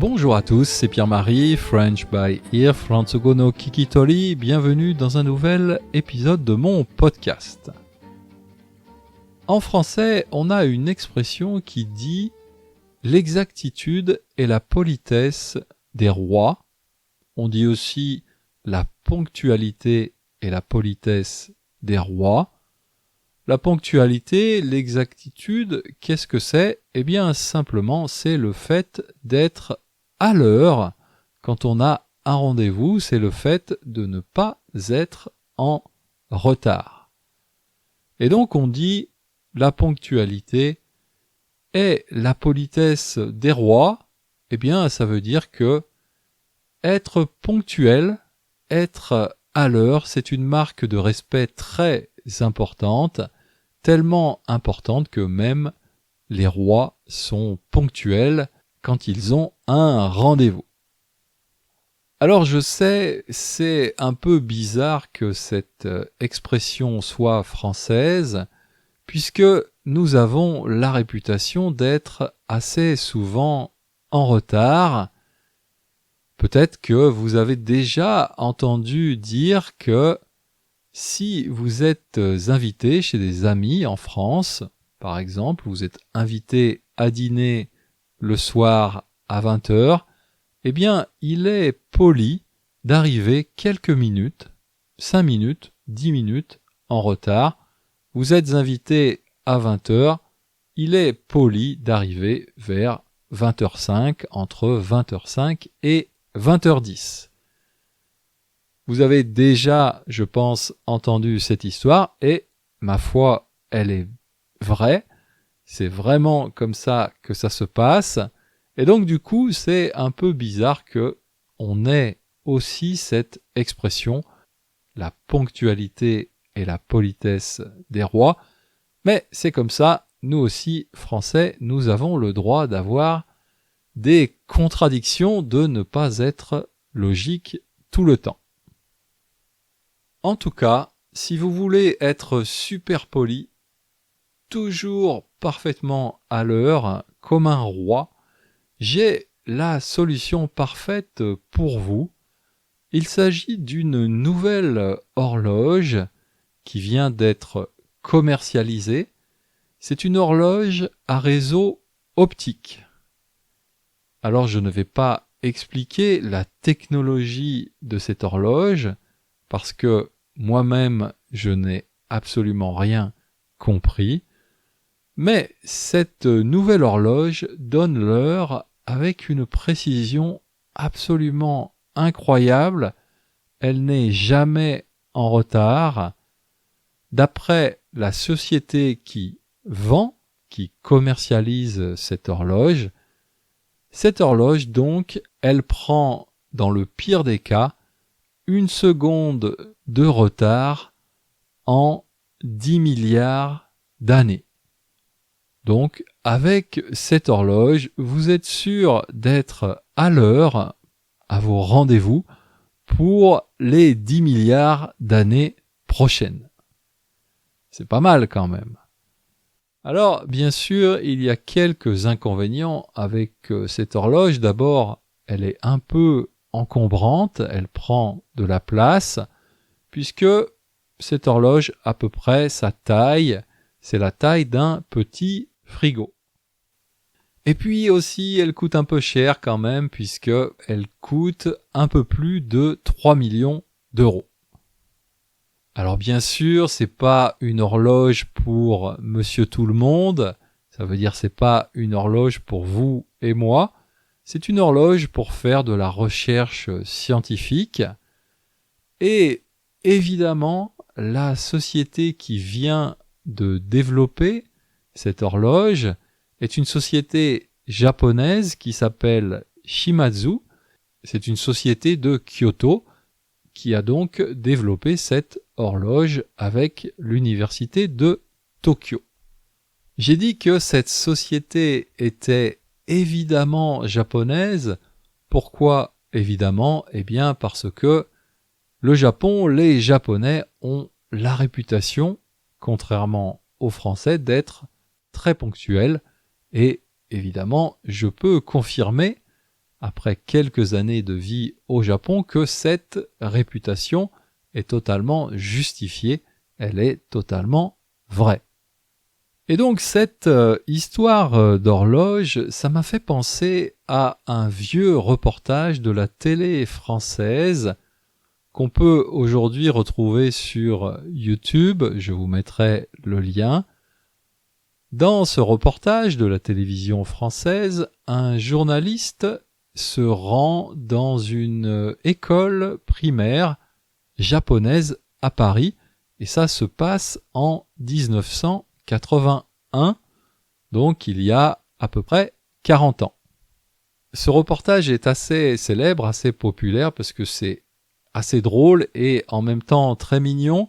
Bonjour à tous, c'est Pierre-Marie, French by Ear, Franzugo no Kikitori, bienvenue dans un nouvel épisode de mon podcast. En français, on a une expression qui dit « l'exactitude et la politesse des rois ». On dit aussi « la ponctualité et la politesse des rois ». La ponctualité, l'exactitude, qu'est-ce que c'est ? Eh bien, simplement, c'est le fait d'être à l'heure quand on a un rendez-vous, c'est le fait de ne pas être en retard. Et donc, on dit la ponctualité et la politesse des rois, eh bien, ça veut dire que être ponctuel, être à l'heure, c'est une marque de respect très importante, tellement importante que même les rois sont ponctuels quand ils ont un rendez-vous. Alors je sais, c'est un peu bizarre que cette expression soit française, puisque nous avons la réputation d'être assez souvent en retard. Peut-être que vous avez déjà entendu dire que si vous êtes invité chez des amis en France, par exemple, vous êtes invité à dîner le soir à 20h, eh bien, il est poli d'arriver quelques minutes, 5 minutes, 10 minutes en retard. Vous êtes invité à 20h, il est poli d'arriver vers 20h05, entre 20h05 et 20h10. Vous avez déjà, je pense, entendu cette histoire et, ma foi, elle est vraie. C'est vraiment comme ça que ça se passe. Et donc, du coup, c'est un peu bizarre que on ait aussi cette expression, la ponctualité et la politesse des rois. Mais c'est comme ça, nous aussi, Français, nous avons le droit d'avoir des contradictions, de ne pas être logique tout le temps. En tout cas, si vous voulez être super poli, toujours parfaitement à l'heure, comme un roi, j'ai la solution parfaite pour vous. Il s'agit d'une nouvelle horloge qui vient d'être commercialisée. C'est une horloge à réseau optique. Alors je ne vais pas expliquer la technologie de cette horloge, parce que moi-même, je n'ai absolument rien compris. Mais cette nouvelle horloge donne l'heure avec une précision absolument incroyable. Elle n'est jamais en retard. D'après la société qui vend, qui commercialise cette horloge, donc, elle prend, dans le pire des cas, 1 seconde de retard en 10 milliards d'années. Donc, avec cette horloge, vous êtes sûr d'être à l'heure à vos rendez-vous pour les 10 milliards d'années prochaines. C'est pas mal quand même. Alors, bien sûr, il y a quelques inconvénients avec cette horloge. D'abord, elle est un peu encombrante, elle prend de la place, puisque cette horloge, à peu près, sa taille, c'est la taille d'un petit frigo. Et puis aussi, elle coûte un peu cher quand même, puisque elle coûte un peu plus de 3 millions d'euros. Alors bien sûr, c'est pas une horloge pour monsieur tout le monde, ça veut dire c'est pas une horloge pour vous et moi, c'est une horloge pour faire de la recherche scientifique. Et évidemment, la société qui vient de développer cette horloge est une société japonaise qui s'appelle Shimadzu. C'est une société de Kyoto qui a donc développé cette horloge avec l'université de Tokyo. J'ai dit que cette société était évidemment japonaise. Pourquoi évidemment ? Eh bien parce que le Japon, les Japonais ont la réputation, contrairement aux Français, d'être très ponctuels. Et évidemment, je peux confirmer après quelques années de vie au Japon, que cette réputation est totalement justifiée, elle est totalement vraie. Et donc cette histoire d'horloge, ça m'a fait penser à un vieux reportage de la télé française qu'on peut aujourd'hui retrouver sur YouTube, je vous mettrai le lien. Dans ce reportage de la télévision française, un journaliste se rend dans une école primaire japonaise à Paris, et ça se passe en 1981, donc il y a à peu près 40 ans. Ce reportage est assez célèbre, assez populaire, parce que c'est assez drôle et en même temps très mignon.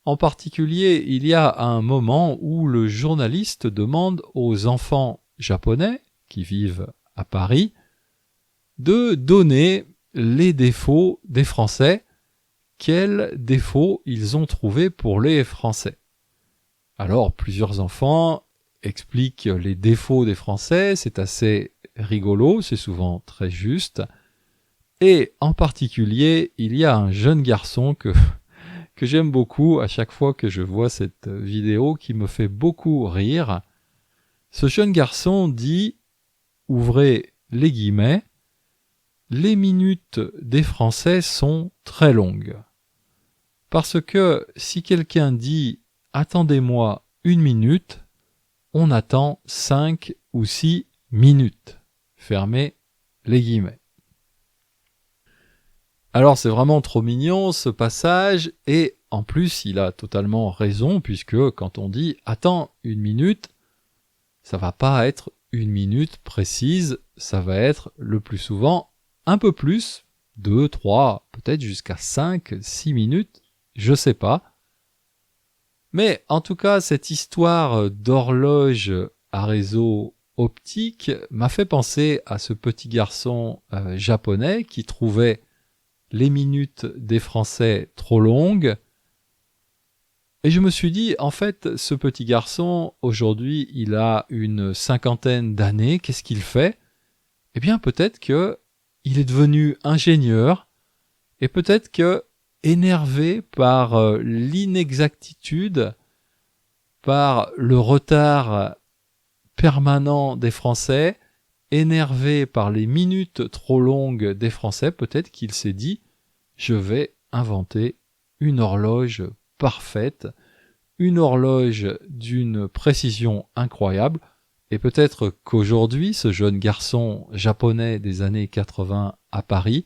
En particulier, il y a un moment où le journaliste demande aux enfants japonais qui vivent à Paris de donner les défauts des Français. Quels défauts ils ont trouvés pour les Français. Alors, plusieurs enfants expliquent les défauts des Français, c'est assez rigolo, c'est souvent très juste. Et en particulier, il y a un jeune garçon que j'aime beaucoup à chaque fois que je vois cette vidéo, qui me fait beaucoup rire. Ce jeune garçon dit, ouvrez les guillemets, « Les minutes des Français sont très longues. Parce que si quelqu'un dit « attendez-moi 1 minute », on attend 5 ou 6 minutes. » Fermez les guillemets. Alors c'est vraiment trop mignon ce passage, et en plus il a totalement raison, puisque quand on dit « attends 1 minute », ça va pas être 1 minute précise, ça va être le plus souvent un peu plus, 2, 3, peut-être jusqu'à 5, 6 minutes, je sais pas. Mais en tout cas, cette histoire d'horloge à réseau optique m'a fait penser à ce petit garçon japonais qui trouvait les minutes des Français trop longues. Et je me suis dit, en fait, ce petit garçon, aujourd'hui, il a une 50aine d'années, qu'est-ce qu'il fait ? Eh bien, peut-être que il est devenu ingénieur, et peut-être que, énervé par l'inexactitude, par le retard permanent des Français, énervé par les minutes trop longues des Français, peut-être qu'il s'est dit « je vais inventer une horloge parfaite, une horloge d'une précision incroyable ». Et peut-être qu'aujourd'hui, ce jeune garçon japonais des années 80 à Paris,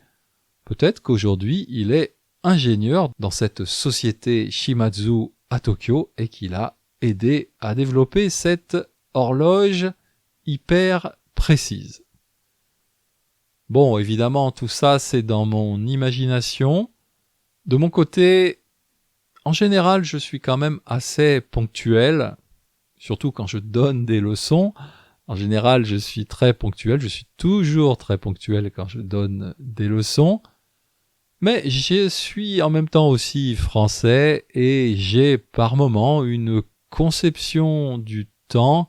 peut-être qu'aujourd'hui, il est ingénieur dans cette société Shimadzu à Tokyo et qu'il a aidé à développer cette horloge hyper précise. Bon, évidemment, tout ça, c'est dans mon imagination. De mon côté, en général, je suis quand même assez ponctuel, surtout quand je donne des leçons. En général, je suis très ponctuel, je suis toujours très ponctuel quand je donne des leçons. Mais je suis en même temps aussi français et j'ai par moments une conception du temps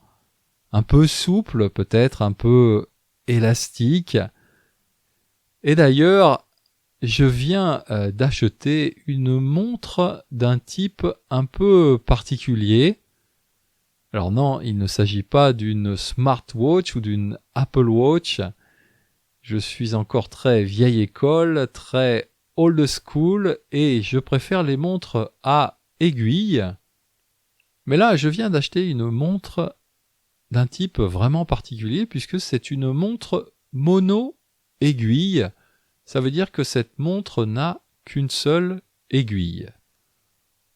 un peu souple, peut-être un peu élastique. Et d'ailleurs, je viens d'acheter une montre d'un type un peu particulier. Alors non, il ne s'agit pas d'une smartwatch ou d'une Apple Watch. Je suis encore très vieille école, très old school, et je préfère les montres à aiguille. Mais là, je viens d'acheter une montre d'un type vraiment particulier, puisque c'est une montre mono-aiguille. Ça veut dire que cette montre n'a qu'une seule aiguille.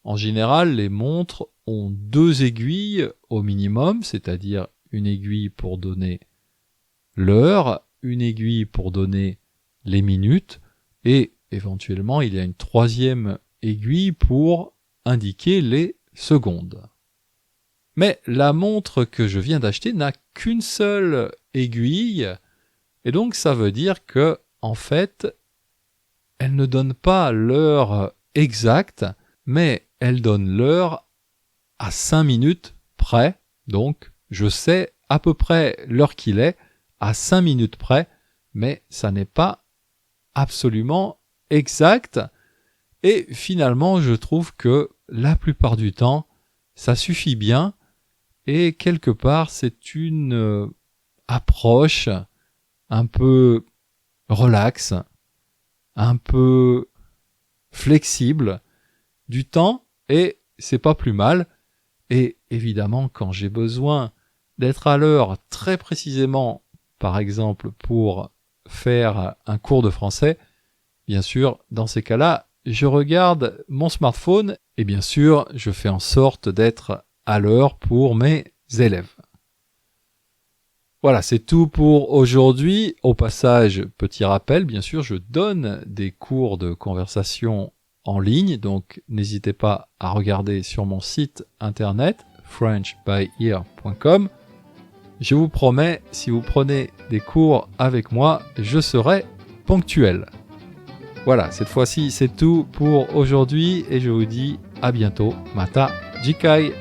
En général, les montres ont 2 aiguilles au minimum, c'est-à-dire une aiguille pour donner l'heure, une aiguille pour donner les minutes, et éventuellement il y a une 3e aiguille pour indiquer les secondes. Mais la montre que je viens d'acheter n'a qu'une seule aiguille, et donc ça veut dire que, en fait, elle ne donne pas l'heure exacte, mais elle donne l'heure à 5 minutes près, donc je sais à peu près l'heure qu'il est, à 5 minutes près, mais ça n'est pas absolument exact. Et finalement, je trouve que la plupart du temps, ça suffit bien. Et quelque part, c'est une approche un peu relaxe, un peu flexible du temps, et c'est pas plus mal. Et évidemment, quand j'ai besoin d'être à l'heure très précisément, par exemple pour faire un cours de français, bien sûr, dans ces cas-là, je regarde mon smartphone et bien sûr, je fais en sorte d'être à l'heure pour mes élèves. Voilà, c'est tout pour aujourd'hui. Au passage, petit rappel, bien sûr, je donne des cours de conversation en ligne, donc n'hésitez pas à regarder sur mon site internet frenchbyear.com. Je vous promets, si vous prenez des cours avec moi, je serai ponctuel. Voilà, cette fois-ci, c'est tout pour aujourd'hui et je vous dis à bientôt. Mata Jikai.